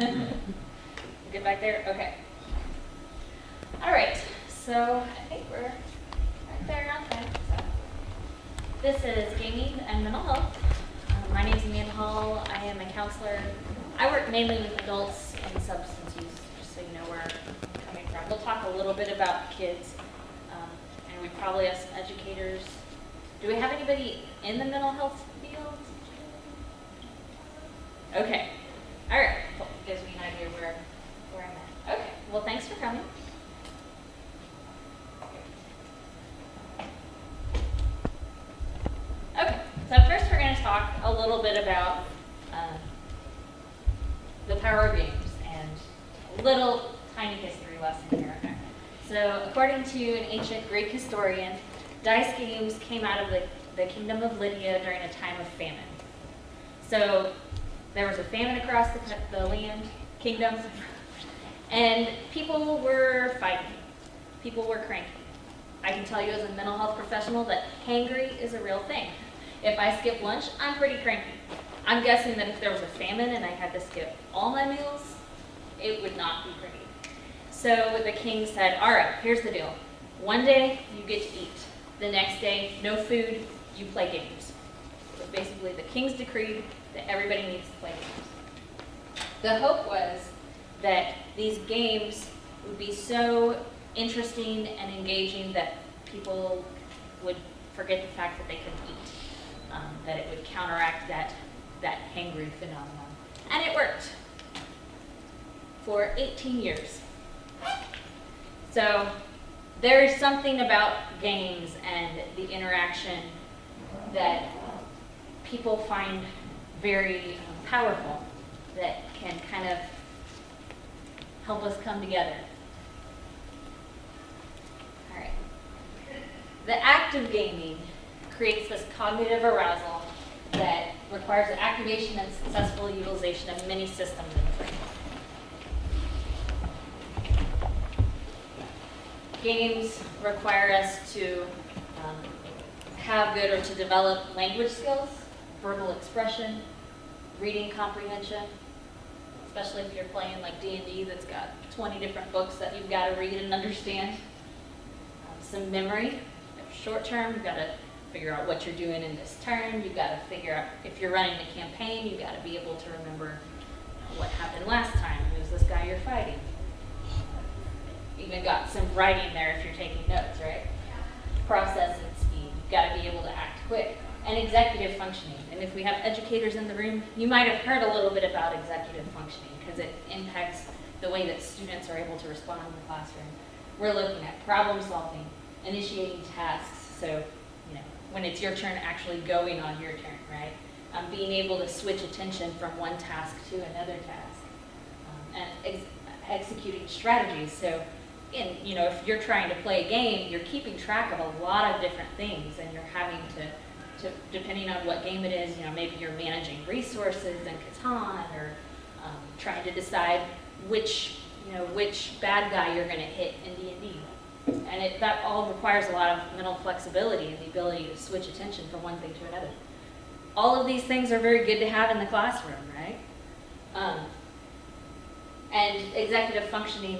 Get back there? Okay. All right, so I think we're right there on time. So. This is Gaming and Mental Health. My name is Amanda Hall. I am a counselor. I work mainly with adults and substance use, just so you know where I'm coming from. We'll talk a little bit about kids, and we probably have some educators. Do we have anybody in the mental health field? Okay. All right. Cool. Gives me an idea where I'm at. Okay. Well, thanks for coming. Okay. So first, we're going to talk a little bit about the power of games and a little tiny history lesson here. Okay. So, according to an ancient Greek historian, dice games came out of the kingdom of Lydia during a time of famine. So there was a famine across the land, kingdom, and people were fighting. People were cranky. I can tell you as a mental health professional that hangry is a real thing. If I skip lunch, I'm pretty cranky. I'm guessing that if there was a famine and I had to skip all my meals, it would not be pretty. So the king said, all right, here's the deal. One day you get to eat. The next day, no food, you play games. So basically the king's decreed that everybody needs to play games. The hope was that these games would be so interesting and engaging that people would forget the fact that they couldn't eat, that it would counteract that hangry phenomenon. And it worked for 18 years. So there is something about games and the interaction that people find very powerful that can kind of help us come together. All right. The act of gaming creates this cognitive arousal that requires the activation and successful utilization of many systems in the brain. Games require us to have good or to develop language skills, verbal expression, reading comprehension, especially if you're playing like D&D that's got 20 different books that you've got to read and understand. Some memory, short term, you've got to figure out what you're doing in this turn. You've got to figure out, if you're running a campaign, you've got to be able to remember what happened last time. Who's this guy you're fighting? Even got some writing there if you're taking notes, right? Processing speed. You've got to be able to act quick. And executive functioning. And if we have educators in the room, you might have heard a little bit about executive functioning because it impacts the way that students are able to respond in the classroom. We're looking at problem solving, initiating tasks. So, when it's your turn, actually going on your turn, right? Being able to switch attention from one task to another task. And executing strategies. So, if you're trying to play a game, you're keeping track of a lot of different things, and you're having to depending on what game it is, maybe you're managing resources in Catan, or trying to decide which bad guy you're going to hit in D&D. And that all requires a lot of mental flexibility and the ability to switch attention from one thing to another. All of these things are very good to have in the classroom, right? And executive functioning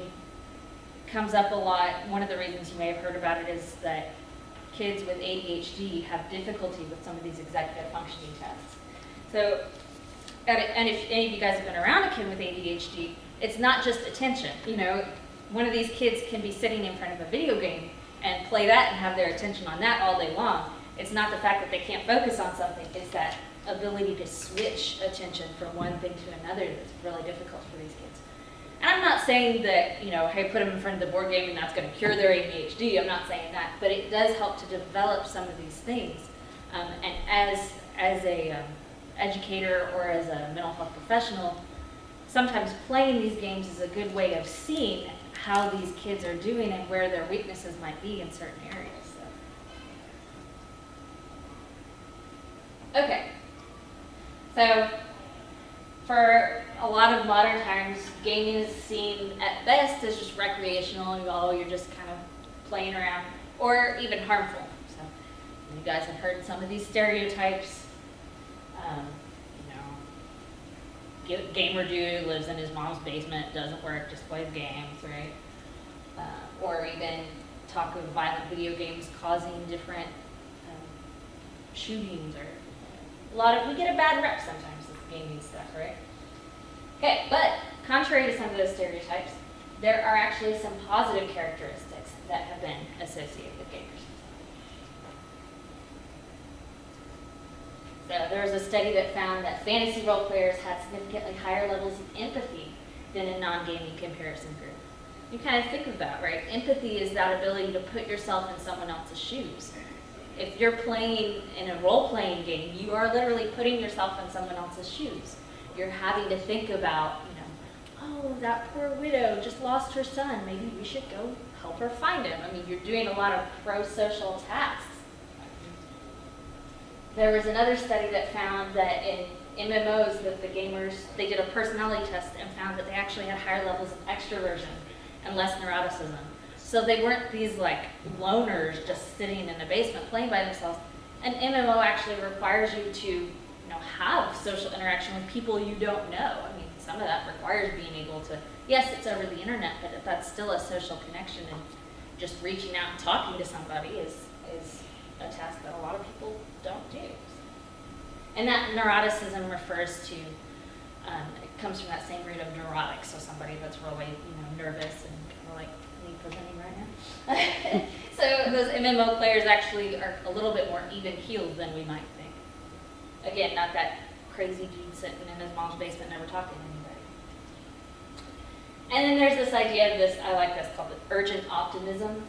comes up a lot. One of the reasons you may have heard about it is that kids with ADHD have difficulty with some of these executive functioning tests. So, and if any of you guys have been around a kid with ADHD, it's not just attention. One of these kids can be sitting in front of a video game and play that and have their attention on that all day long. It's not the fact that they can't focus on something, it's that ability to switch attention from one thing to another that's really difficult for these kids. And I'm not saying that, hey, put them in front of the board game and that's going to cure their ADHD. I'm not saying that. But it does help to develop some of these things. And as a educator or as a mental health professional, sometimes playing these games is a good way of seeing how these kids are doing and where their weaknesses might be in certain areas. So. Okay. So for a lot of modern times, gaming is seen at best as just recreational. You're just kind of playing around, or even harmful. So you guys have heard some of these stereotypes. gamer dude lives in his mom's basement, doesn't work, just plays games, right? Or even talk of violent video games causing different shootings, or we get a bad rep sometimes with gaming stuff, right? Okay, but contrary to some of those stereotypes, there are actually some positive characteristics that have been associated with gamers. So there was a study that found that fantasy role players had significantly higher levels of empathy than a non-gaming comparison group. You kind of think of that, right? Empathy is that ability to put yourself in someone else's shoes. If you're playing in a role-playing game, you are literally putting yourself in someone else's shoes. You're having to think about, oh, that poor widow just lost her son. Maybe we should go help her find him. I mean, you're doing a lot of pro-social tasks. There was another study that found that in MMOs that the gamers, they did a personality test and found that they actually had higher levels of extroversion and less neuroticism. So they weren't these like loners just sitting in a basement playing by themselves. An MMO actually requires you to have social interaction with people you don't know. I mean, some of that requires being able to, yes, it's over the internet, but that's still a social connection, and just reaching out and talking to somebody is a task that a lot of people don't do. And that neuroticism refers to, it comes from that same root of neurotic, so somebody that's really nervous and kind of like me presenting right now. So those MMO players actually are a little bit more even-keeled than we might think. Again, not that crazy dude sitting in his mom's basement never talking to anybody. And then there's this idea of this, I like this, called the urgent optimism.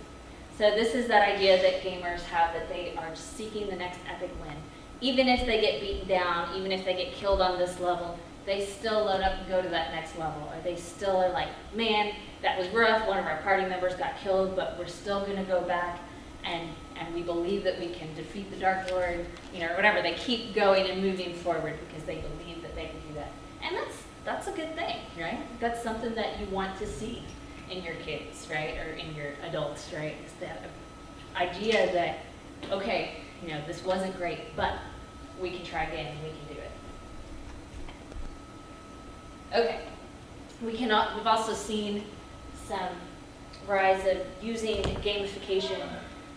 So this is that idea that gamers have, that they are seeking the next epic win. Even if they get beaten down, even if they get killed on this level, they still load up and go to that next level. Or they still are like, man, that was rough, one of our party members got killed, but we're still gonna go back and we believe that we can defeat the Dark Lord, or whatever. They keep going and moving forward because they believe that they can do that. And that's a good thing, right? That's something that you want to see in your kids, right? Or in your adults, right? It's that idea that, okay, this wasn't great, but we can try again and we can do it. Okay. We've also seen some rise of using gamification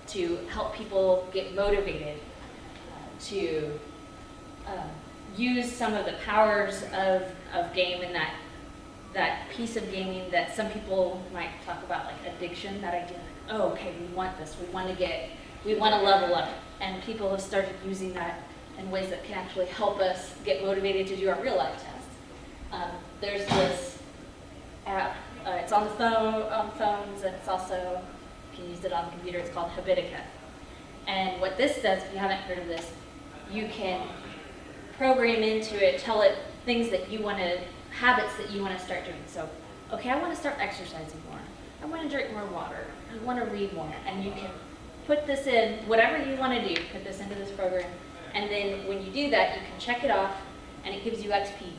to help people get motivated to use some of the powers of game, and that piece of gaming that some people might talk about, like addiction, that idea, like, oh, okay, we want this, we want to level up. And people have started using that in ways that can actually help us get motivated to do our real life tests. There's this app, it's on phones, and it's also, you can use it on the computer, it's called Habitica. And what this does, if you haven't heard of this, you can program into it, tell it things that you want to, habits that you want to start doing. So, okay, I want to start exercising more. I want to drink more water. I want to read more. And you can put this in, whatever you want to do, put this into this program. And then when you do that, you can check it off, and it gives you XP.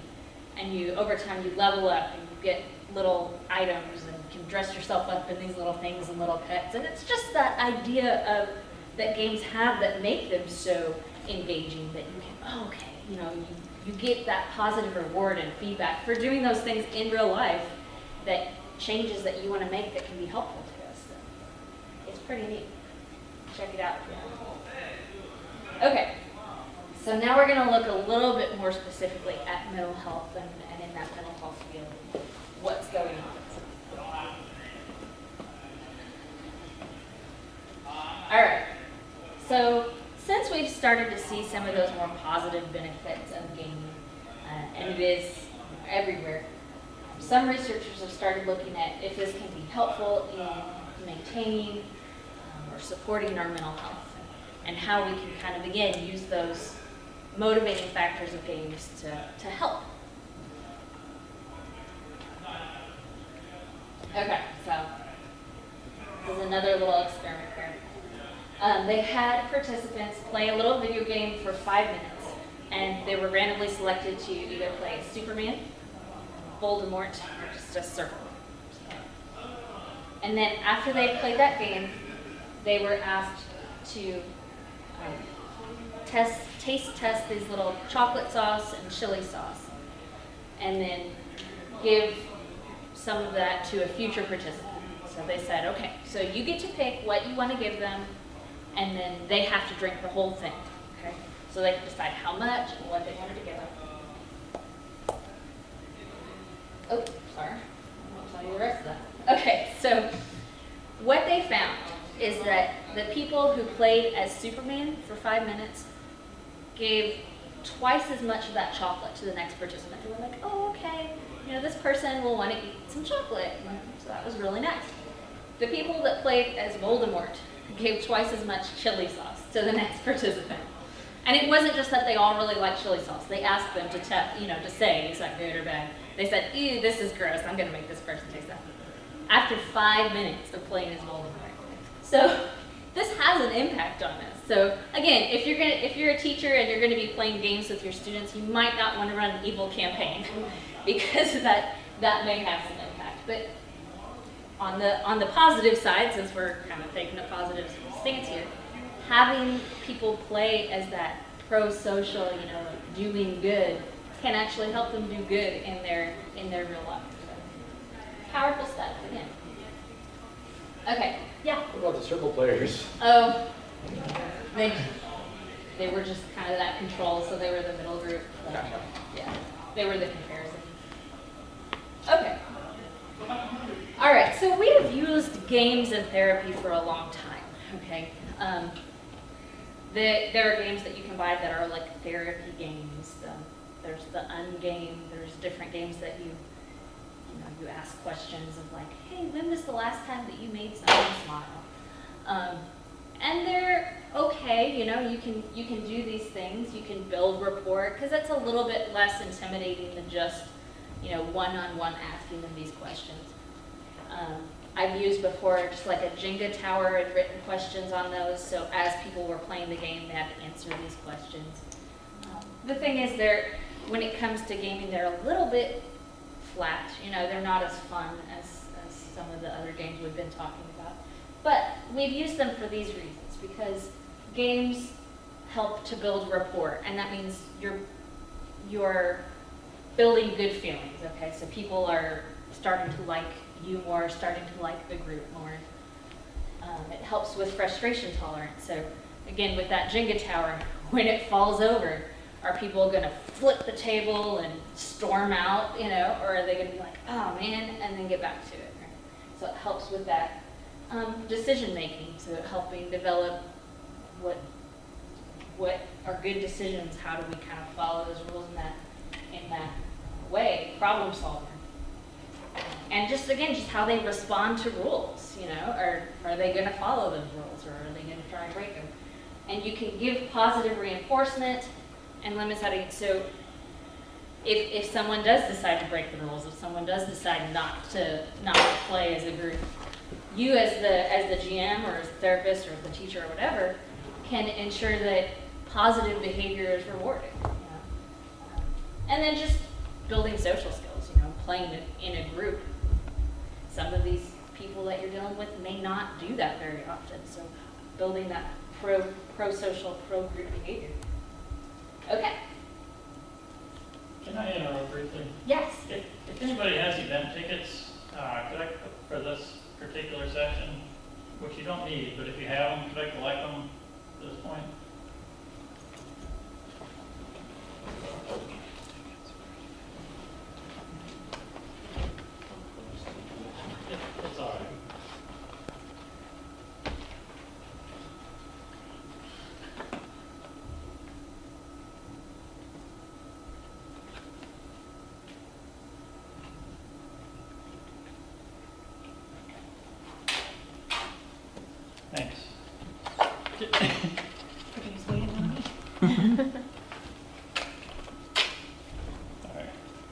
And over time, you level up, and you get little items, and you can dress yourself up in these little things and little pets. And it's just that idea of that games have that make them so engaging that you can, oh, okay, you get that positive reward and feedback for doing those things in real life, that changes that you want to make that can be helpful to us. So it's pretty neat. Check it out. Okay, so now we're going to look a little bit more specifically at mental health and in that mental health field, what's going on. All right, so since we've started to see some of those more positive benefits of gaming, and it is everywhere, some researchers have started looking at if this can be helpful in maintaining or supporting our mental health, and how we can kind of, again, use those motivating factors of games to help. Okay, so this is another little experiment here. They had participants play a little video game for 5 minutes, and they were randomly selected to either play Superman, Voldemort, or just a circle. And then after they played that game, they were asked to taste test these little chocolate sauce and chili sauce. and then give some of that to a future participant. So they said, okay, so you get to pick what you want to give them, and then they have to drink the whole thing. Okay, so they can decide how much and what they wanted to give them. Oh, sorry, I won't tell you the rest of that. Okay, so what they found is that the people who played as Superman for 5 minutes gave twice as much of that chocolate to the next participant. They were like, oh, okay, this person will want to eat some chocolate. So that was really nice. The people that played as Voldemort gave twice as much chili sauce to the next participant. And it wasn't just that they all really liked chili sauce. They asked them to to say, is that good or bad? They said, ew, this is gross. I'm going to make this person taste that. After 5 minutes of playing as Voldemort. So this has an impact on us. So again, if you're a teacher and you're going to be playing games with your students, you might not want to run an evil campaign because that may have some impact. But on the positive side, since we're kind of taking a positive stance here, having people play as that pro-social, doing good, can actually help them do good in their real life. So, powerful stuff again. Okay, yeah. What about the circle players? Oh, they were just kind of that control, so they were the middle group. Yeah, they were the comparison. Okay. All right, so we have used games in therapy for a long time, okay? There are games that you can buy that are like therapy games. There's the Ungame. There's different games that you ask questions of like, hey, when was the last time that you made someone smile? And they're okay, you can do these things. You can build rapport because it's a little bit less intimidating than just one-on-one asking them these questions. I've used before just like a Jenga tower and written questions on those, so as people were playing the game, they had to answer these questions. The thing is, when it comes to gaming, they're a little bit flat. They're not as fun as some of the other games we've been talking about. But we've used them for these reasons, because games help to build rapport, and that means you're building good feelings, okay? So people are starting to like you more, starting to like the group more. It helps with frustration tolerance. So again, with that Jenga tower, when it falls over, are people going to flip the table and storm out, or are they going to be like, oh man, and then get back to it? Right? So it helps with that decision making. So helping develop what are good decisions. How do we kind of follow those rules in that way? Problem solving. And just how they respond to rules, are they going to follow those rules, or are they going to try and break them? And you can give positive reinforcement and limit setting. So if someone does decide to break the rules, if someone does decide not to play as a group, you as the GM or as the therapist or as the teacher or whatever can ensure that positive behavior is rewarded. And then just building social skills, playing in a group. Some of these people that you're dealing with may not do that very often, so building that pro-social, pro-group behavior. Okay. Can I interrupt briefly? Yes. If anybody has event tickets, for this particular section, which you don't need, but if you have them, could I collect them at this point? It's all right. Thanks. Everybody's waiting on me.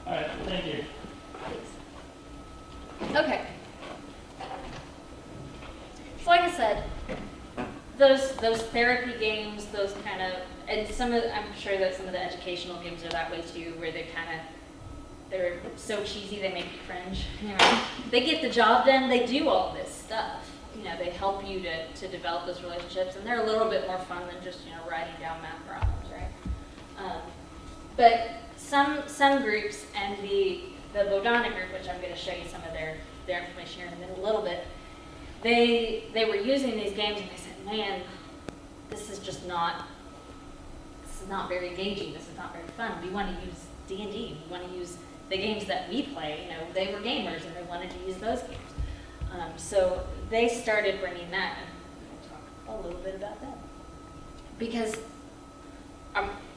All right, thank you. Okay. So like I said, those therapy games, those kind of, and I'm sure that some of the educational games are that way too, where they're so cheesy they make you cringe. They get the job done, they do all this stuff. They help you to develop those relationships, and they're a little bit more fun than just writing down math problems, right? But some groups, and the Bodana group, which I'm going to show you some of their information here in a little bit, they were using these games, and they said, man, this is not very engaging. This is not very fun. We want to use D&D. We want to use the games that we play. They were gamers, and they wanted to use those games. So they started bringing that, and I'll talk a little bit about that. Because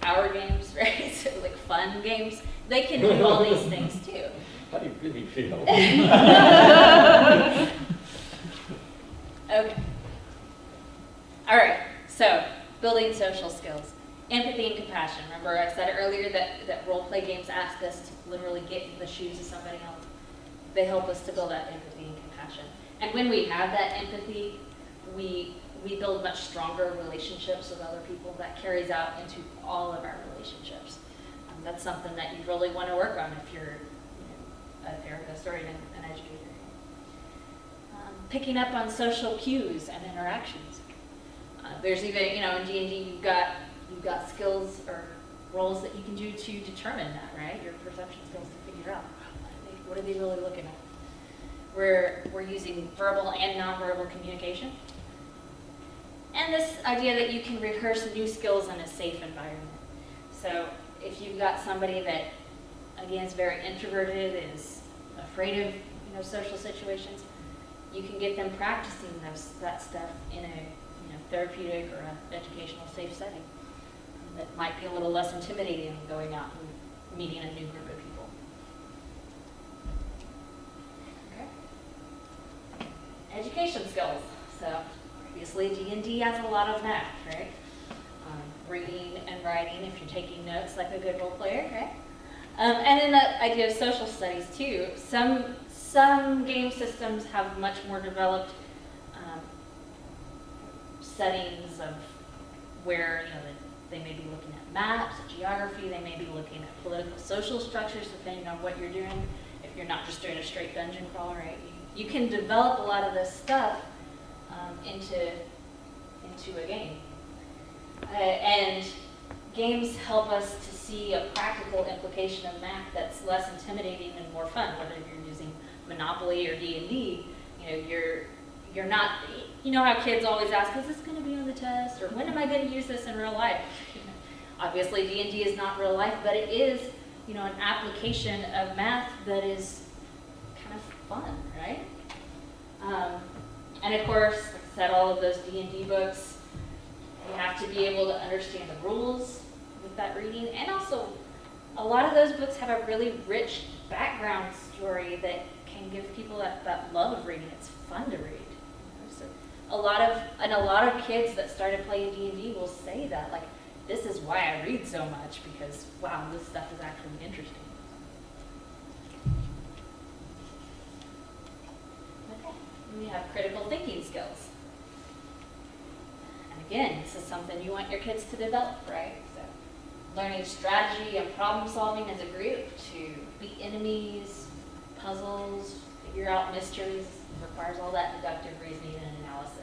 our games, right, so like fun games, they can do all these things too. How do you really feel? Okay. All right, so building social skills. Empathy and compassion. Remember I said earlier that role-play games ask us to literally get in the shoes of somebody else. They help us to build that empathy and compassion. And when we have that empathy, we build much stronger relationships with other people. That carries out into all of our relationships. That's something that you really want to work on if you're a therapist or an educator. Picking up on social cues and interactions. There's even, in D&D, you've got skills or roles that you can do to determine that, right? Your perception skills to figure out what are they really looking at. We're using verbal and nonverbal communication. And this idea that you can rehearse new skills in a safe environment. So if you've got somebody that, again, is very introverted, is afraid of social situations, you can get them practicing that stuff in a therapeutic or an educational safe setting that might be a little less intimidating than going out and meeting a new group of people. Okay. Education skills. So obviously D&D has a lot of math, right? Reading and writing if you're taking notes like a good role player, right? And then the idea of social studies too. Some game systems have much more developed settings of where they may be looking at maps, geography, they may be looking at political, social structures, depending on what you're doing. If you're not just doing a straight dungeon crawl, right? You can develop a lot of this stuff into a game. And games help us to see a practical implication of math that's less intimidating and more fun. Whether you're using Monopoly or D&D, you're not. How kids always ask, "Is this going to be on the test?" or "When am I going to use this in real life?" Obviously, D&D is not real life, but it is, an application of math that is kind of fun, right? And of course, like I said, all of those D&D books. You have to be able to understand the rules with that reading. And also, a lot of those books have a really rich background story that can give people that love of reading. It's fun to read. So a lot of kids that started playing D&D will say that, like, this is why I read so much, because, wow, this stuff is actually interesting. Okay, and we have critical thinking skills. Again, this is something you want your kids to develop, right? So, learning strategy and problem solving as a group to beat enemies, puzzles, figure out mysteries, requires all that deductive reasoning and analysis.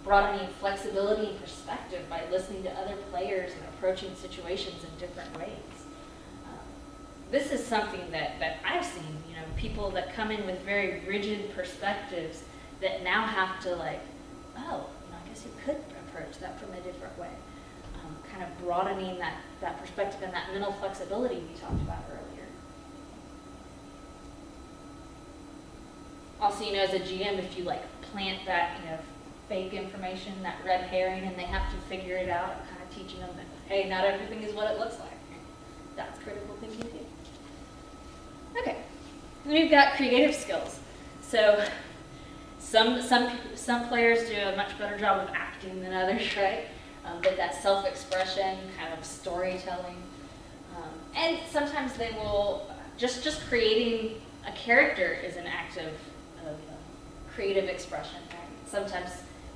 Broadening flexibility and perspective by listening to other players and approaching situations in different ways. This is something that I've seen, people that come in with very rigid perspectives that now have to you could approach that from a different way. Kind of broadening that perspective and that mental flexibility we talked about earlier. Also, as a GM, if you plant that, fake information, that red herring, and they have to figure it out, kind of teaching them that, hey, not everything is what it looks like. That's critical thinking too. Okay, then we've got creative skills. So some players do a much better job of acting than others, right? But that self-expression, kind of storytelling, and sometimes they will just creating a character is an act of creative expression. Right? Sometimes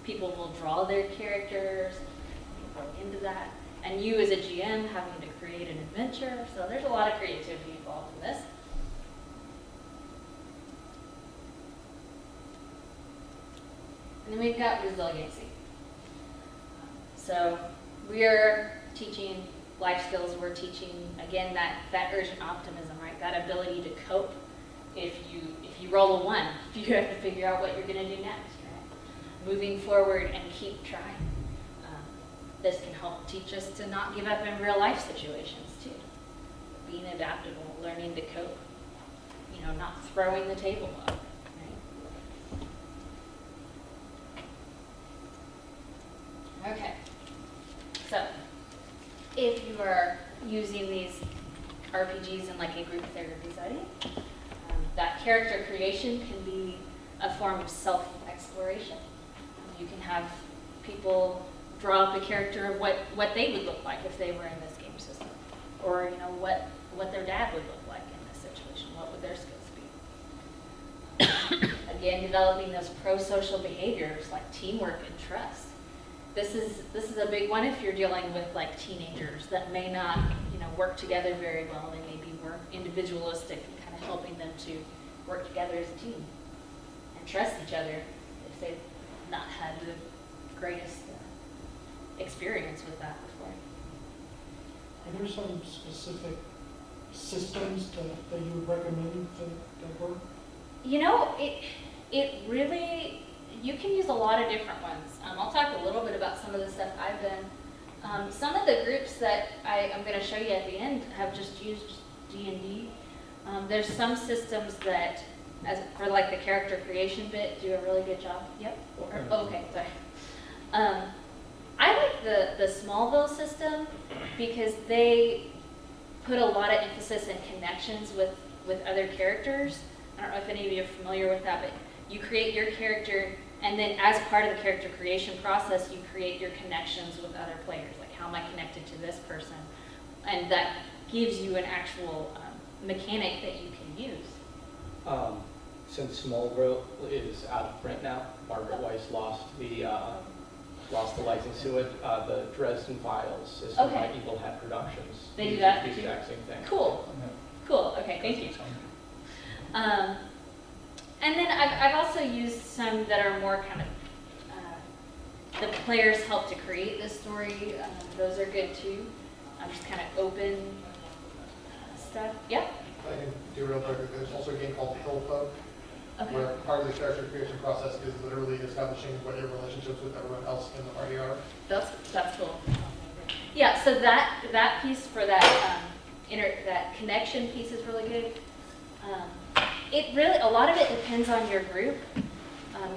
people will draw their characters, go into that, and you as a GM having to create an adventure. So there's a lot of creativity involved in this. And then we've got resiliency. So we are teaching life skills, we're teaching, again, that urgent optimism, right? That ability to cope if you roll a 1, you have to figure out what you're going to do next, right? Moving forward and keep trying. This can help teach us to not give up in real life situations too. Being adaptable, learning to cope, not throwing the table up, right? Okay, so if you are using these RPGs in like a group therapy setting, that character creation can be a form of self-exploration. You can have people draw up a character of what they would look like if they were in this game system, or what their dad would look like in this situation. What would their skills be? Again, developing those pro-social behaviors like teamwork and trust. This is a big one if you're dealing with like teenagers that may not work together very well. They may be more individualistic and kind of helping them to work together as a team and trust each other if they've not had the greatest experience with that before. Are there some specific systems that you would recommend that work? It really, you can use a lot of different ones. I'll talk a little bit about some of the stuff I've done. Some of the groups that I'm going to show you at the end have just used D&D. There's some systems that, for like the character creation bit, do a really good job. Yep. Okay, sorry. I like the Smallville system because they put a lot of emphasis and connections with other characters. I don't know if any of you are familiar with that, but you create your character, and then as part of the character creation process, you create your connections with other players. Like, how am I connected to this person? And that gives you an actual mechanic that you can use. Since Smallville is out of print now, Margaret Weiss lost the license to it. The Dresden Files system by Eagle Hat Productions. They do that the too? exact same thing. Cool. Okay, thank you. And then I've also used some that are more kind of, the players help to create the story. Those are good too. Just kind of open stuff. Yeah? I can do real quick. There's also a game called Hill Folk, Okay. where part of the character creation process is literally establishing what your relationships with everyone else in the party are. That's cool. Yeah, so that piece for that that connection piece is really good. It really, a lot of it depends on your group,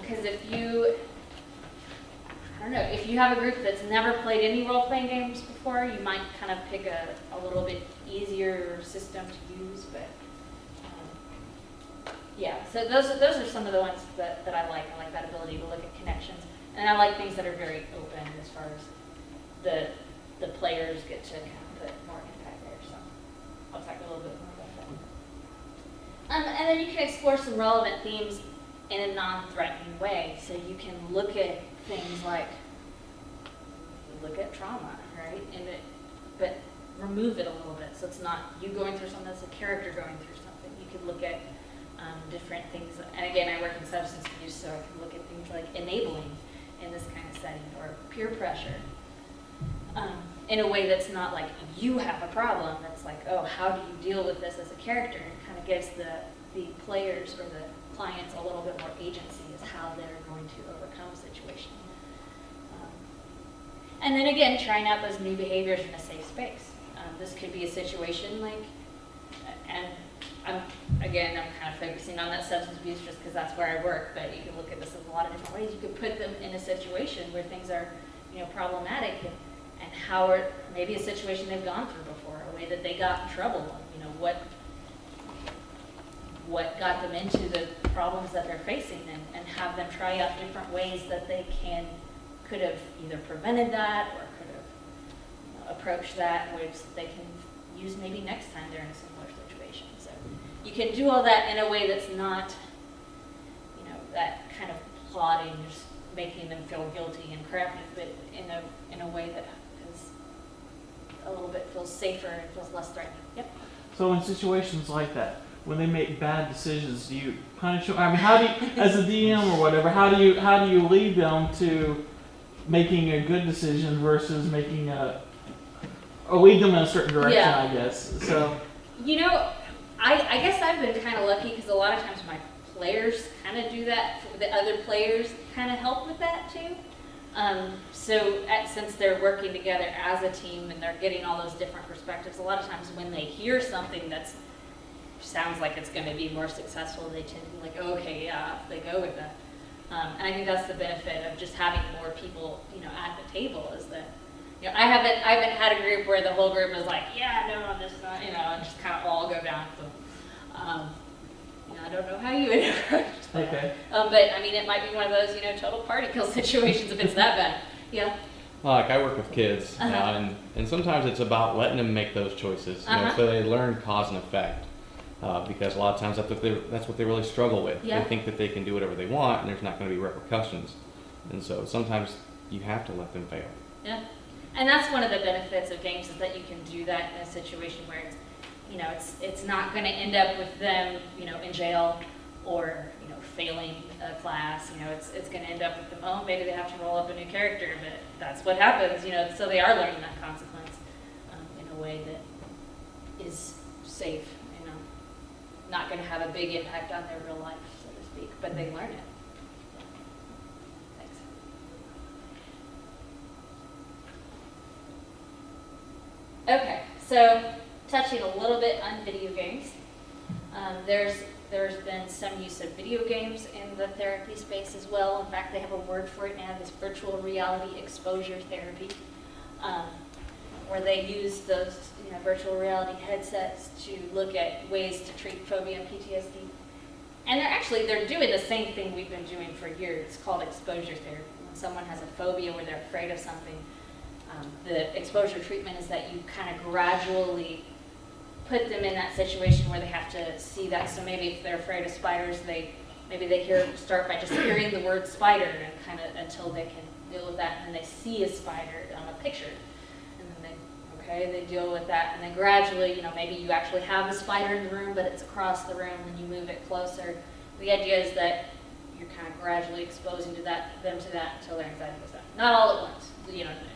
because if you have a group that's never played any role-playing games before, you might kind of pick a little bit easier system to use, but yeah, so those are some of the ones that I like. I like that ability to look at connections, and I like things that are very open as far as the players get to kind of put more impact there. So I'll talk a little bit more about that. And then you can explore some relevant themes in a non-threatening way. So you can look at things like trauma, right? But remove it a little bit, so it's not you going through something, it's a character going through something. You could look at different things, and again, I work in substance abuse, so I can look at things like enabling in this kind of setting, or peer pressure, in a way that's not like you have a problem. That's like, oh, how do you deal with this as a character? And it kind of gives the players or the clients a little bit more agency as how they're going to overcome a situation. And then again, trying out those new behaviors in a safe space. This could be a situation like, and I'm kind of focusing on that substance abuse just because that's where I work, but you can look at this in a lot of different ways. You could put them in a situation where things are, problematic, and how maybe a situation they've gone through before, a way that they got in trouble, what got them into the problems that they're facing, and have them try out different ways that they could have either prevented that or could have approached that, which they can use maybe next time they're in a similar situation. So you can do all that in a way that's not, that kind of plotting, just making them feel guilty and crappy, but in a way that is a little bit feels safer and feels less threatening. Yep. So in situations like that, when they make bad decisions, do you punish them? I mean, how do you, as a DM or whatever, how do you lead them to making a good decision versus making a or lead them in a certain direction, Yeah. I guess. So, You know, I guess I've been kind of lucky because a lot of times my players kind of do that. The other players kind of help with that too. Since they're working together as a team and they're getting all those different perspectives, a lot of times when they hear something that sounds like it's going to be more successful, they tend to be like, oh, okay, yeah, they go with that. And I think that's the benefit of just having more people, at the table is that, I haven't had a group where the whole group is like, yeah, no, this is not, and just kind of all go down. So, I don't know how you would approach that. okay. But I mean, it might be one of those, total party kill situations if it's that bad. Yeah. Like I work with kids, Uh-huh. and sometimes it's about letting them make those choices, Uh-huh. so they learn cause and effect. Because a lot of times that's what they really struggle with. Yeah. They think that they can do whatever they want, and there's not going to be repercussions. And so sometimes you have to let them fail. Yeah. And that's one of the benefits of games is that you can do that in a situation where it's not going to end up with them, in jail or, failing a class. It's going to end up with them, oh, maybe they have to roll up a new character, but that's what happens, so they are learning that consequence in a way that is safe, not going to have a big impact on their real life, so to speak, but they learn it. Thanks. Okay, so touching a little bit on video games. There's been some use of video games in the therapy space as well. In fact, they have a word for it now, this virtual reality exposure therapy, where they use those virtual reality headsets to look at ways to treat phobia and PTSD. And they're doing the same thing we've been doing for years. It's called exposure therapy. When someone has a phobia where they're afraid of something, the exposure treatment is that you kind of gradually put them in that situation where they have to see that. So maybe if they're afraid of spiders, maybe they start by just hearing the word spider and kind of until they can deal with that, and then they see a spider on a picture, and then they deal with that, and then gradually, maybe you actually have a spider in the room, but it's across the room, and you move it closer. The idea is that you're kind of gradually exposing them to that until their anxiety goes down. Not all at once.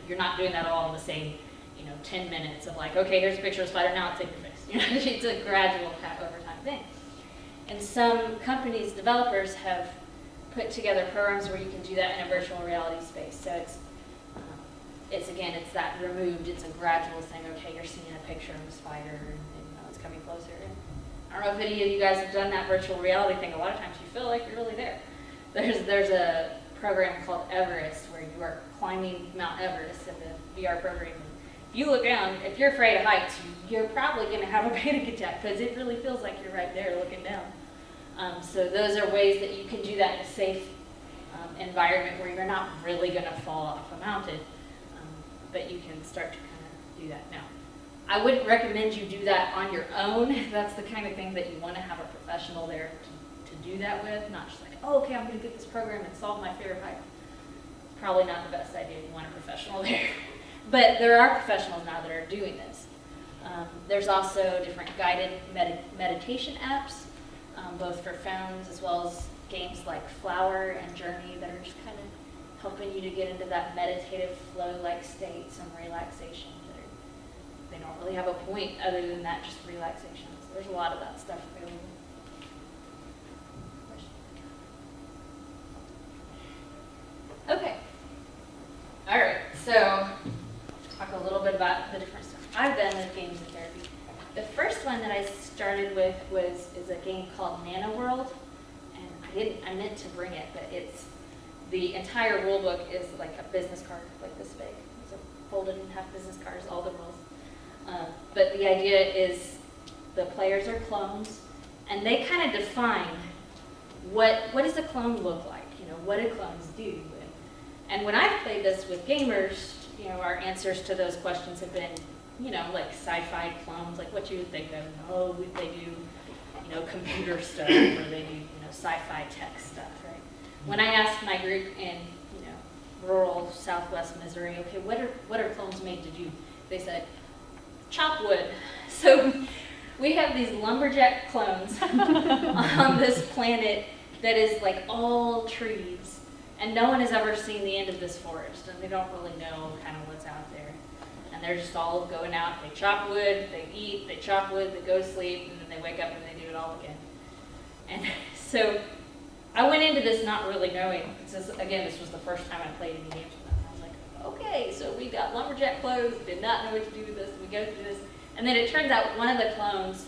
You're not doing that all in the same 10 minutes of like, okay, here's a picture of a spider, now it's in your face. It's a gradual over time thing. And some companies, developers, have put together programs where you can do that in a virtual reality space. So it's that removed, it's a gradual thing. Okay, you're seeing a picture of a spider and it's coming closer. And I don't know if any of you guys have done that virtual reality thing. A lot of times you feel like you're really there. There's a program called Everest where you are climbing Mount Everest in the VR program. If you look down, if you're afraid of heights, you're probably going to have a panic attack because it really feels like you're right there looking down. So those are ways that you can do that in a safe environment where you're not really going to fall off a mountain, but you can start to kind of do that now. I wouldn't recommend you do that on your own. That's the kind of thing that you want to have a professional there to do that with, not just like, oh, okay, I'm going to get this program and solve my fear of heights. Probably not the best idea. You want a professional there. But there are professionals now that are doing this. There's also different guided meditation apps, both for phones as well as games like Flower and Journey that are just kind of helping you to get into that meditative flow-like state, some relaxation. They don't really have a point other than that, just relaxation. So there's a lot of that stuff available. Okay. All right, so talk a little bit about the different stuff I've done with games and therapy. The first one that I started with is a game called Nano World, and I meant to bring it, but the entire rule book is like a business card, like this big. It's folded in half business cards, all the rules. But the idea is the players are clones, and they kind of define what does a clone look like? What do clones do? And when I've played this with gamers, our answers to those questions have been, like sci-fi clones, like what you would think of. Oh, they do, computer stuff, or they do, sci-fi tech stuff, right? When I asked my group in, rural Southwest Missouri, okay, what are clones made to do? They said, chop wood. So we have these lumberjack clones on this planet that is like all trees, and no one has ever seen the end of this forest, and they don't really know kind of what's out there. And they're just all going out, they chop wood, they eat, they chop wood, they go to sleep, and then they wake up and they do it all again. And so I went into this not really knowing, again, this was the first time I played any games with them. I was like, okay, so we got lumberjack clothes, did not know what to do with this, we go through this. And then it turns out one of the clones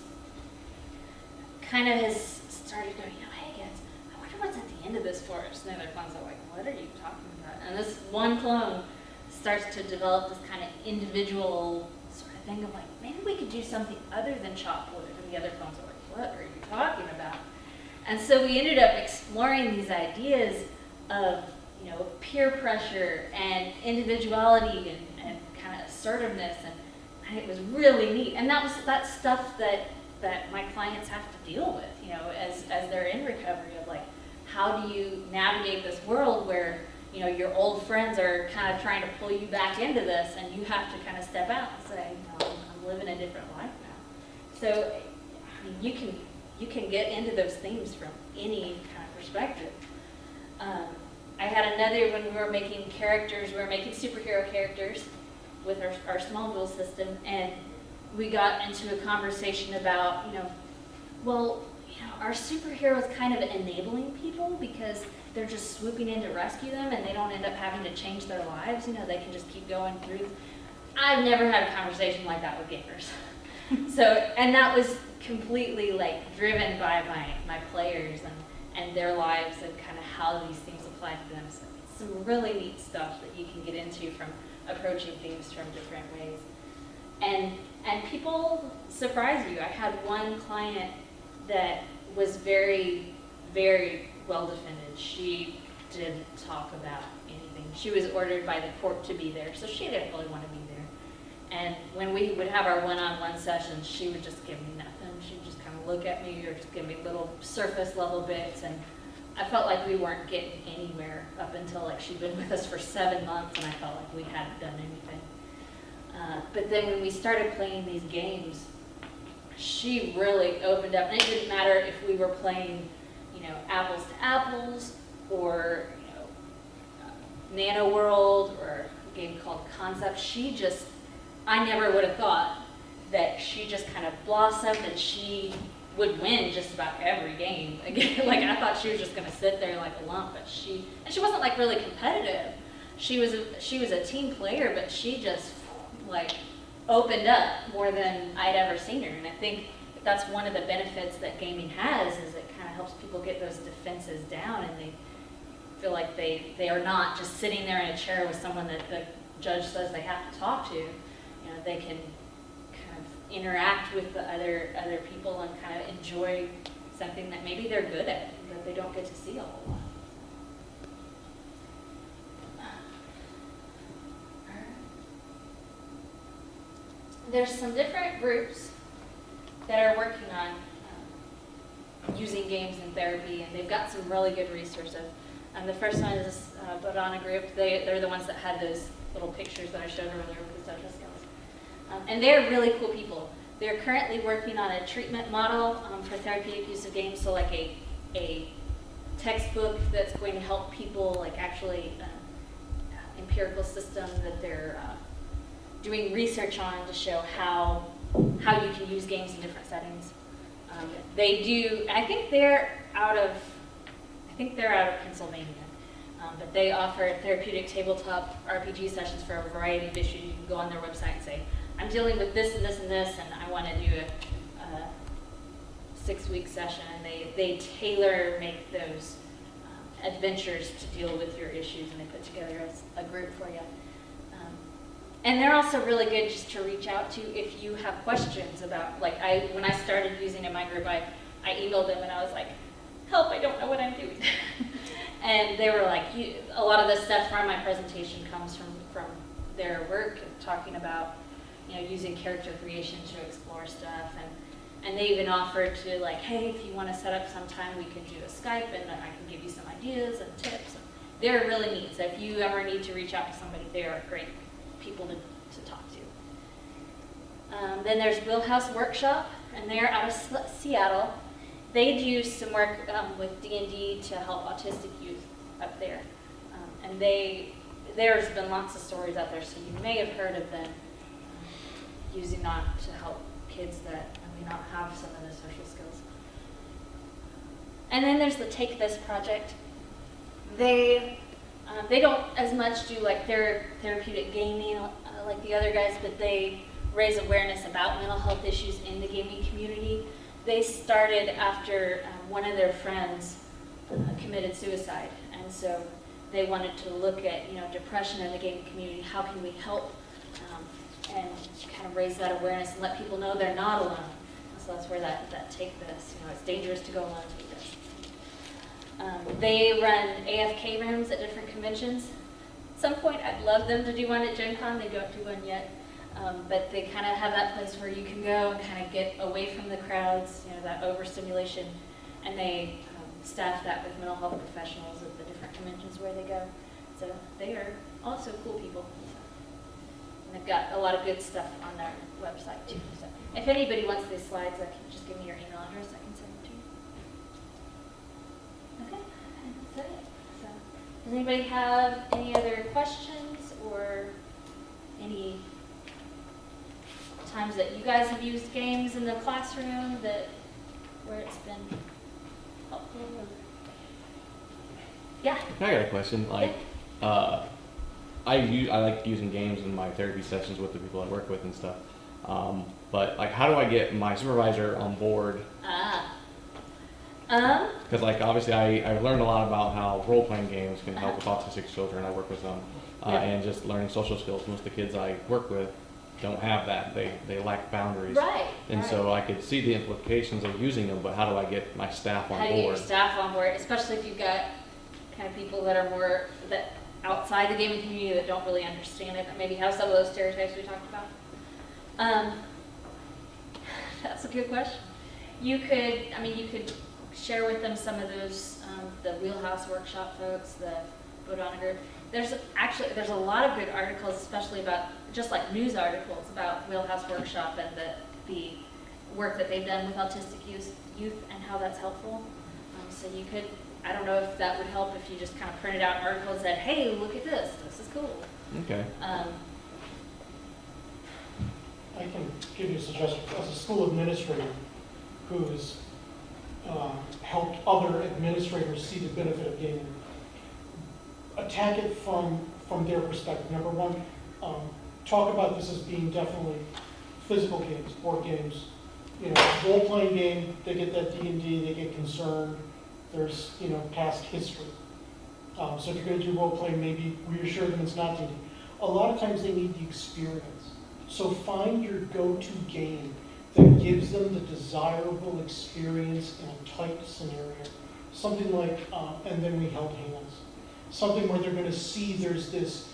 kind of has started going, hey guys, I wonder what's at the end of this forest. And the other clones are like, what are you talking about? And this one clone starts to develop this kind of individual sort of thing of like, maybe we could do something other than chop wood. And the other clones are like, what are you talking about? And so we ended up exploring these ideas of, peer pressure and individuality and kind of assertiveness, and it was really neat. And that's stuff that my clients have to deal with, as they're in recovery, of like, how do you navigate this world where, your old friends are kind of trying to pull you back into this, and you have to kind of step out and say, I'm living a different life now. So, I mean, you can get into those themes from any kind of perspective. I had another, when we were making characters, we were making superhero characters with our Smallville system, and we got into a conversation about, our superheroes kind of enabling people because they're just swooping in to rescue them and they don't end up having to change their lives. They can just keep going through. I've never had a conversation like that with gamers. So, and that was completely driven by my players and their lives and kind of how these things apply to them. So it's some really neat stuff that you can get into from approaching things from different ways. And people surprise you. I had one client that was very, very well defended. She didn't talk about anything. She was ordered by the court to be there, so she didn't really want to be there. And when we would have our one-on-one sessions, she would just give me nothing. She'd just kind of look at me or just give me little surface level bits, and I felt like we weren't getting anywhere up until she'd been with us for 7 months, and I felt like we hadn't done anything. But then when we started playing these games, she really opened up, and it didn't matter if we were playing, apples to apples, or Nano World, or a game called Concept. I never would have thought that she just kind of blossomed and she would win just about every game. Again, I thought she was just going to sit there like a lump, but she wasn't really competitive. She was a team player, but she just opened up more than I'd ever seen her. And I think that's one of the benefits that gaming has, is it kind of helps people get those defenses down, and they feel like they are not just sitting there in a chair with someone that the judge says they have to talk to. They can kind of interact with the other people and kind of enjoy something that maybe they're good at, that they don't get to see a whole lot. There's some different groups that are working on using games in therapy, and they've got some really good resources. The first one is Bodana Group. They're the ones that had those little pictures that I showed earlier with the social skills. And they're really cool people. They're currently working on a treatment model for therapeutic use of games, so a textbook that's going to help people, actually empirical system that they're doing research on to show how you can use games in different settings. They do, I think they're out of Pennsylvania, but they offer therapeutic tabletop RPG sessions for a variety of issues. You can go on their website and say, I'm dealing with this and this and this, and I want to do a 6-week session, and they tailor make those adventures to deal with your issues, and they put together a group for you. And they're also really good just to reach out to if you have questions about, when I started using it in my group, I emailed them and I was like, help, I don't know what I'm doing. And they were like, a lot of the stuff from my presentation comes from their work, talking about, using character creation to explore stuff. And they even offered to hey, if you want to set up sometime, we can do a Skype and I can give you some ideas and tips. They're really neat. So if you ever need to reach out to somebody, they are great people to talk to. Then there's Wheelhouse Workshop, and they're out of Seattle. They do some work with D&D to help autistic youth up there. And there's been lots of stories out there, so you may have heard of them. using that to help kids that may not have some of the social skills. And then there's the Take This project. They don't as much do like therapeutic gaming like the other guys, but they raise awareness about mental health issues in the gaming community. They started after one of their friends committed suicide, and so they wanted to look at depression in the gaming community. How can we help and kind of raise that awareness and let people know they're not alone. So that's where that Take This. It's dangerous to go alone. Take this. They run AFK rooms at different conventions. At some point, I'd love them to do one at Gencon. They don't do one yet. But they kind of have that place where you can go and kind of get away from the crowds, that overstimulation. And they staff that with mental health professionals at the different conventions where they go. So they are also cool people. And they've got a lot of good stuff on their website too. So if anybody wants these slides, just give me your email address. I can send them to you. Okay, and that's it. So does anybody have any other questions or any times that you guys have used games in the classroom where it's been helpful? Yeah. I got a question. I like using games in my therapy sessions with the people I work with and stuff. But how do I get my supervisor on board? Because obviously I've learned a lot about how role-playing games can help with autistic children. I work with them, and just learning social skills. Most of the kids I work with don't have that. They lack boundaries. Right. And so I could see the implications of using them, but how do I get my staff on How do you get your board? staff on board, especially if you've got kind of people that are more outside the gaming community that don't really understand it, or maybe have some of those stereotypes we talked about? That's a good question. You could share with them some of those, the Wheelhouse Workshop folks, the Bodana group. There's a lot of good articles, especially about, just like news articles about Wheelhouse Workshop and the work that they've done with autistic youth and how that's helpful. So you could, I don't know if that would help if you just kind of printed out an article and said, hey, look at this is cool. Okay. I can give you a suggestion. As a school administrator who's helped other administrators see the benefit of gaming, attack it from their perspective. Number one, talk about this as being definitely physical games, board games. Role-playing game, they get that D&D, they get concerned. There's, past history. So if you're going to do role-playing, maybe reassure them it's not D&D. A lot of times they need the experience. So find your go-to game that gives them the desirable experience in a tight scenario. Something like, and then we held hands. Something where they're going to see there's this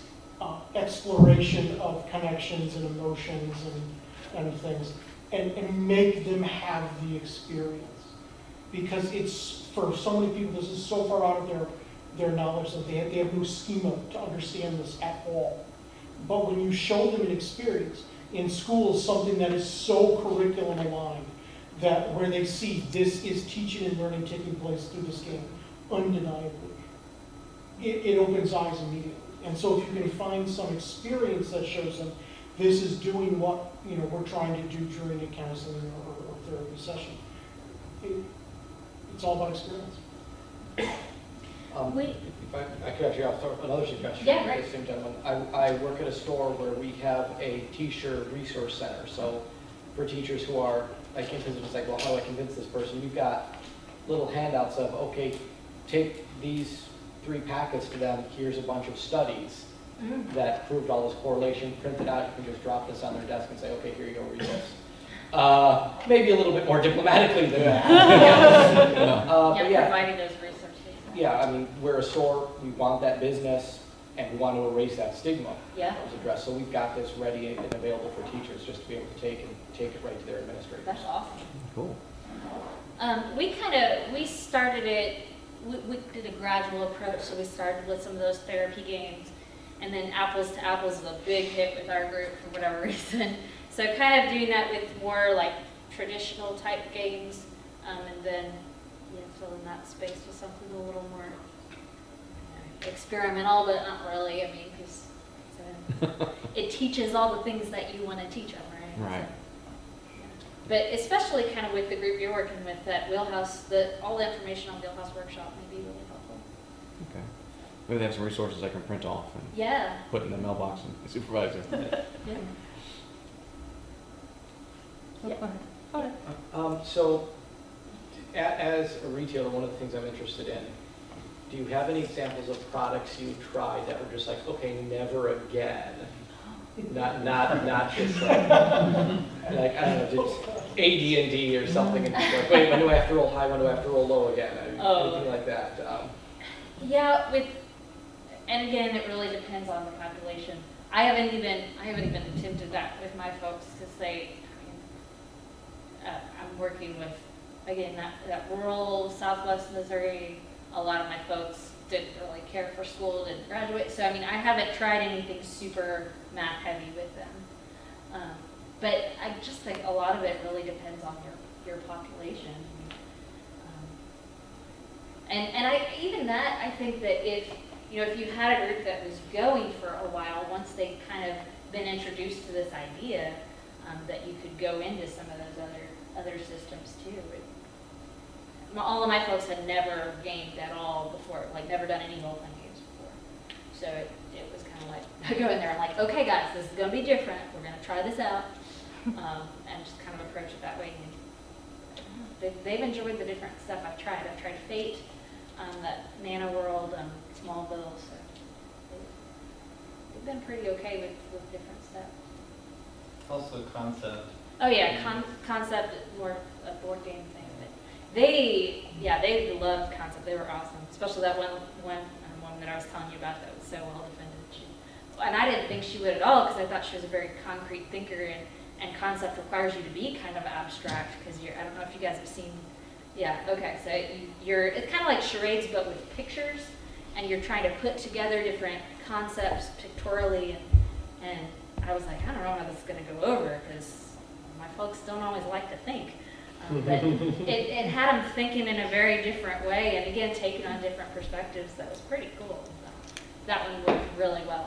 exploration of connections and emotions and things, and make them have the experience. Because it's, for so many people, this is so far out of their knowledge that they have no schema to understand this at all. But when you show them an experience in schools, something that is so curriculum aligned, that where they see this is teaching and learning taking place through this game, undeniably, it opens eyes immediately. And so if you can find some experience that shows them this is doing what we're trying to do during a counseling or therapy session, it's all about experience. If I could actually offer another suggestion. Yeah, right. To the same gentleman. I work at a store where we have a teacher resource center. So for teachers who are, I can't visit, it's like, well, how do I convince this person? You've got little handouts of, okay, take these 3 packets to them. Here's a bunch of studies that proved all this correlation. Print it out. You can just drop this on their desk and say, okay, here you go, read this. Maybe a little bit more diplomatically than that. But yeah, providing those resources. yeah, we're a store, we want that business, and we want to erase that stigma Yeah. that was addressed. So we've got this ready and available for teachers just to be able to take it right to their administrators. That's awesome. Cool. We started it, we did a gradual approach, so we started with some of those therapy games, and then Apples to Apples is a big hit with our group for whatever reason. So kind of doing that with more like traditional type games, and then fill in that space with something a little more experimental, but not really. Because it teaches all the things that you want to teach them, right? Right. But especially kind of with the group you're working with, that Wheelhouse, all the information on Wheelhouse Workshop may be really helpful. Okay. Maybe they have some resources I can print off and Yeah. put in the mailbox and the supervisor. Yeah. Go ahead. So, as a retailer, one of the things I'm interested in, do you have any examples of products you tried that were just like, okay, never again? Not just like I don't know, just AD&D or something, and just like, wait, when do I have to roll high, when do I have to roll low again? I mean, anything like that. Yeah, and again, it really depends on the population. I haven't even attempted that with my folks to say, I'm working with, again, that rural Southwest Missouri. A lot of my folks didn't really care for school, didn't graduate. So, I mean, I haven't tried anything super math heavy with them. But I just think a lot of it really depends on your population. And I think that if you had a group that was going for a while, once they kind of been introduced to this idea, that you could go into some of those other systems too. All of my folks had never gamed at all before, like never done any role-playing games before. So it was kind of like, I go in there and like, okay guys, this is going to be different. We're going to try this out. And just kind of approach it that way. And they've enjoyed the different stuff I've tried. I've tried Fate, that Nano World, Smallville, so they've been pretty okay with different stuff. Also concept. Oh yeah, Concept, more a board game thing. But they loved Concept. They were awesome, especially that one that I was telling you about that was so well defended. And I didn't think she would at all because I thought she was a very concrete thinker, and Concept requires you to be kind of abstract because I don't know if you guys have seen. Yeah, okay, so it's kind of like charades but with pictures, and you're trying to put together different concepts pictorially, and I was like, I don't know how this is going to go over because my folks don't always like to think. But it had them thinking in a very different way, and again, taking on different perspectives. That was pretty cool. So that one worked really well.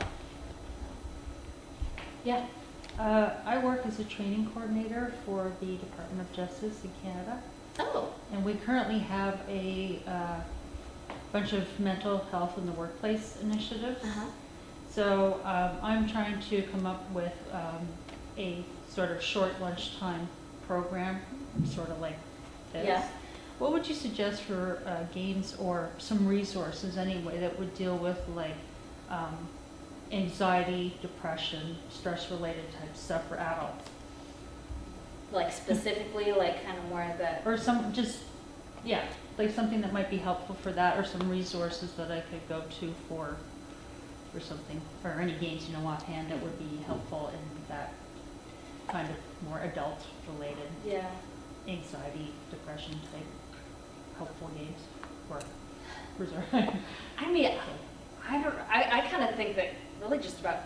Yeah. I work as a training coordinator for the Department of Justice in Canada. Oh. And we currently have a bunch of mental health in the workplace initiatives. Uh-huh. So I'm trying to come up with a sort of short lunchtime program, sort of like this. Yeah. What would you suggest for games or some resources anyway that would deal with like anxiety, depression, stress-related type stuff for adults? Like specifically, like kind of more of the. Or like something that might be helpful for that, or some resources that I could go to for something, or any games offhand that would be helpful in that kind of more adult-related Yeah. anxiety, depression type helpful games or reserve. I mean, I kind of think that really just about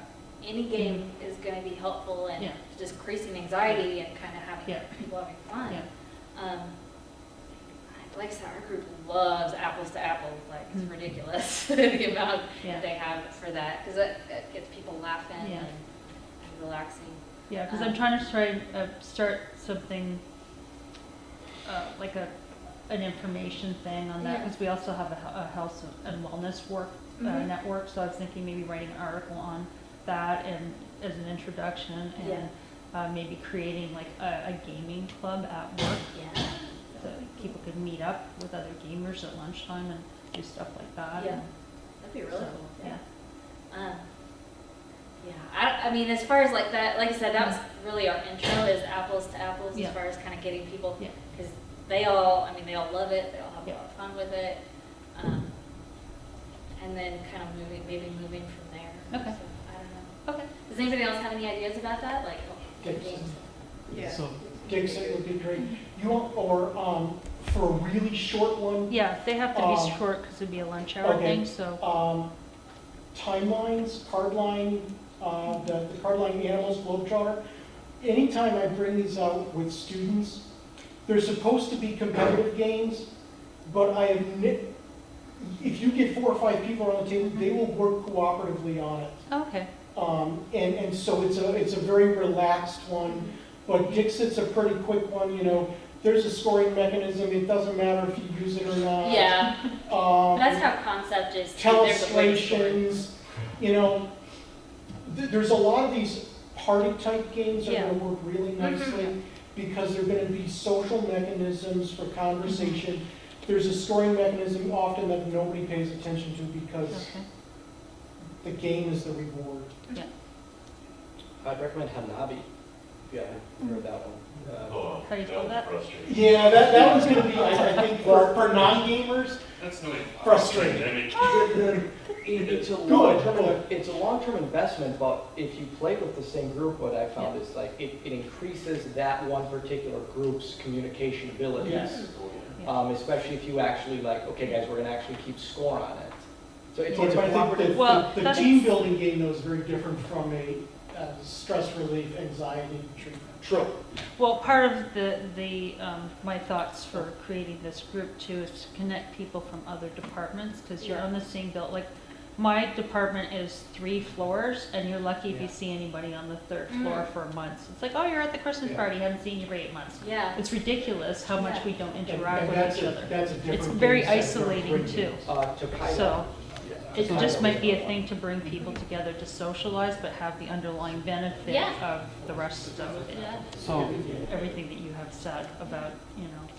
any game is going to be helpful in Yeah. decreasing anxiety and kind of having people having fun. Yeah. Like I said, our group loves apples to apples. Like it's ridiculous the amount Yeah. they have for that because it gets people laughing Yeah. and relaxing. Yeah, because I'm trying to start something like an information thing on that, Yeah. because we also have a health and wellness Mhm. network, so I was thinking maybe writing an article on that and as an introduction, and maybe creating like a gaming club at work, Yeah. so people could meet up with other gamers at lunchtime and do stuff like that. Yeah. That'd be really So, cool. yeah. I mean, as far as like that, like I said, that was really our intro is apples to apples Yeah. as far as kind of getting people, Yeah. because they all love it. They all have Yeah. a lot of fun with it. And then kind of moving from there. Okay. So, I don't know. Okay. Does anybody else have any ideas about that? Like, Games. Yeah. So, Gigs would be great. Or for a really short one, Yeah, they have to be Um, short because it'd be a lunch hour okay. thing, so. timelines, cardline, the cardline animals, Globetrotter. Anytime I bring these out with students, they're supposed to be competitive games, but if you get 4 or 5 people around the table, they will work cooperatively on it. Okay. And so it's a very relaxed one. But Dixit's a pretty quick one, you know, there's a scoring mechanism, it doesn't matter if you use it or not. Yeah, Um, that's how concept is. too. There's a way to score. Telestrations, you know, there's a lot of these party-type games that are gonna work really nicely because they're gonna be social mechanisms for conversation. There's a scoring mechanism often that nobody pays attention to because Okay. the game is the reward. I'd recommend Hanabi, if you haven't heard that one. How do you spell that? Yeah, that was gonna be, I think, for non-gamers, That's no frustrating. It's a Good, long-term, good. it's a long-term investment, but if you play with the same group, what I found is like, it increases that one particular group's communication abilities. Yes. Especially if you actually like, okay, guys, we're gonna actually keep score on it. So it's a But I think cooperative. Well, the that's- team building game though is very different from a stress relief, anxiety treatment. True. Well, part of my thoughts for creating this group too is to connect people from other departments, because you're on the same build, like, my department is 3 floors, and you're lucky if you see anybody on the 3rd floor for months. It's like, oh, you're at the Christmas party, haven't seen you for 8 months. Yeah. It's ridiculous how much we don't interact And with that's each a- other. That's a different. It's very game set. They're isolating great too. games. Tokaido. So, it just might be a thing to bring people together to socialize, but have the underlying benefit Yeah. of the rest of it. Yeah. So, Everything that you have said about,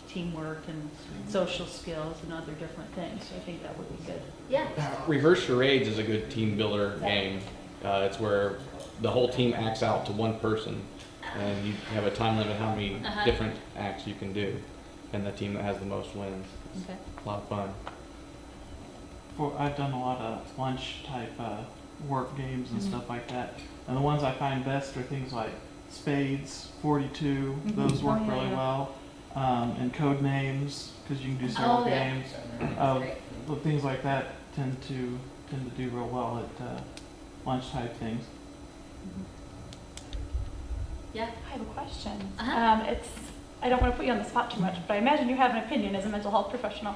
teamwork and social skills and other different things. So I think that would be good. Yeah. Reverse charades is a good team builder game. It's where the whole team acts out to one person, and you have a time limit how many different acts you can do, and the team that has the most wins. Okay. A lot of fun. I've done a lot of lunch type work games and stuff like that, and the ones I find best are things like Spades, 42. Those work Oh, yeah, really yeah. well, and code names because you can do several Oh, yeah. games. That's great. But things like that tend to do real well at lunch type things. Yeah. I have a question. Uh-huh. I don't want to put you on the spot too much, but I imagine you have an opinion as a mental health professional.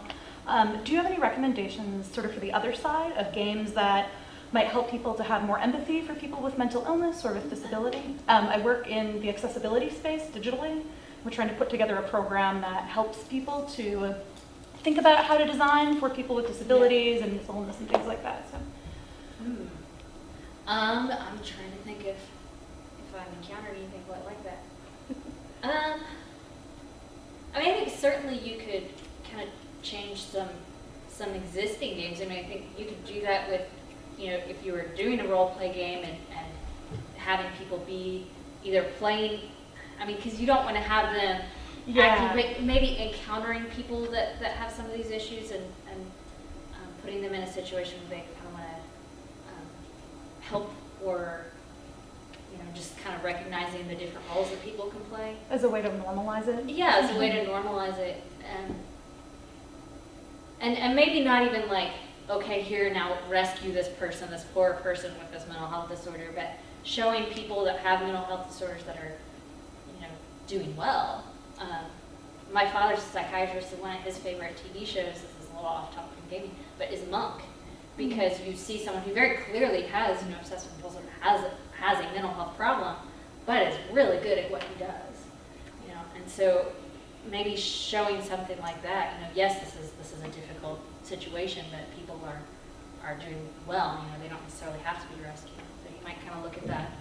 Do you have any recommendations sort of for the other side of games that might help people to have more empathy for people with mental illness or with disability? I work in the accessibility space digitally. We're trying to put together a program that helps people to think about how to design for people with disabilities and mental illness and things like that. So. I'm trying to think if I've encountered anything quite like that. I mean, I think certainly you could kind of change some existing games. I mean, I think you could do that with, if you were doing a role play game and having people be either playing, I mean, because you don't want to have them acting, but maybe encountering people that have some of these issues and putting them in a situation where they kind of want to help, or just kind of recognizing the different roles that people can play. As a way to normalize it? Yeah, as a way to normalize it. And maybe not even like, okay, here now rescue this person, this poor person with this mental health disorder, but showing people that have mental health disorders that are, doing well. My father's a psychiatrist, and one of his favorite TV shows, this is a little off topic from gaming, but is Monk. Because you see someone who very clearly has, obsessive compulsive, has a mental health problem, but is really good at what he does. And so maybe showing something like that, yes, this is a difficult situation, but people are doing well. They don't necessarily have to be rescued. So you might kind of look at that,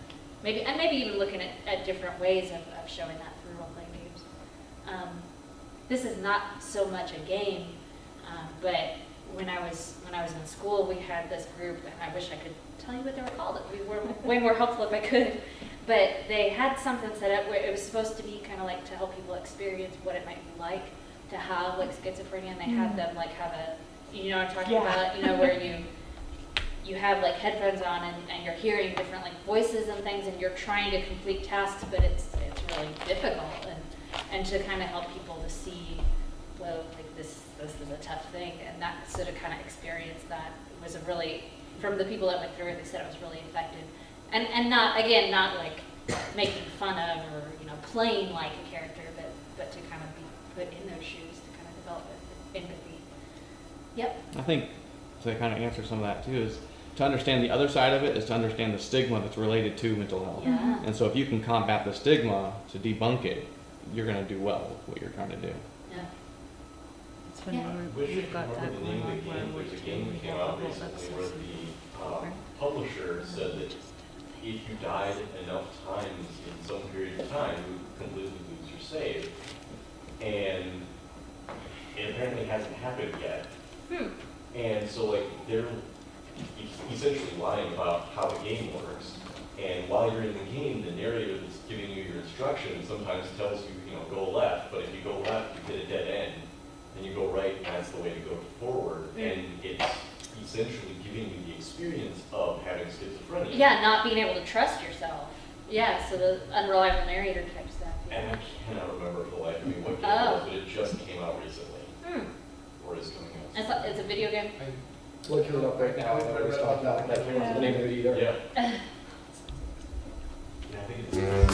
maybe even looking at different ways of showing that through role-playing games. This is not so much a game, but when I was in school, we had this group, and I wish I could tell you what they were called. It would be way more helpful if I could. But they had something set up where it was supposed to be kind of like to help people experience what it might be like to have like schizophrenia, and they had them like have a, what I'm talking about, where you have like headphones on and you're hearing different like voices and things, and you're trying to complete tasks, but it's really difficult, and to kind of help people to see, well, like this is a tough thing, and that sort of kind of experience that was a really, from the people that went through it, they said it was really effective. And not like making fun of or, playing like a character, but to kind of be put in those shoes to kind of develop empathy. Yep. I think to kind of answer some of that too is to understand the other side of it is to understand the stigma that's related to mental health. Yeah. And so if you can combat the stigma to debunk it, you're going to do well with what you're trying to do. Yeah. It's funny, Yeah. we've got that the going name on of the where game. we're There's a game that we came have out a whole recently where access the publisher said that if you died enough times in some period of time, you would completely lose your save. And it apparently hasn't happened yet. And so like they're essentially lying about how the game works. And while you're in the game, the narrator that's giving you your instructions sometimes tells you, you know, go left, but if you go left, you hit a dead end. Then you go right, and that's the way to go forward. And it's essentially giving you the experience of having schizophrenia. Yeah, not being able to trust yourself. Yeah, so the unreliable narrator type stuff. And Yeah. I cannot remember for the life of me what game Oh. it was, but it just came out recently, or is coming out. It's a video game? Looking it up right now, I know it's talking about, I can't remember the name of it either. Yeah. Yeah, I think it's.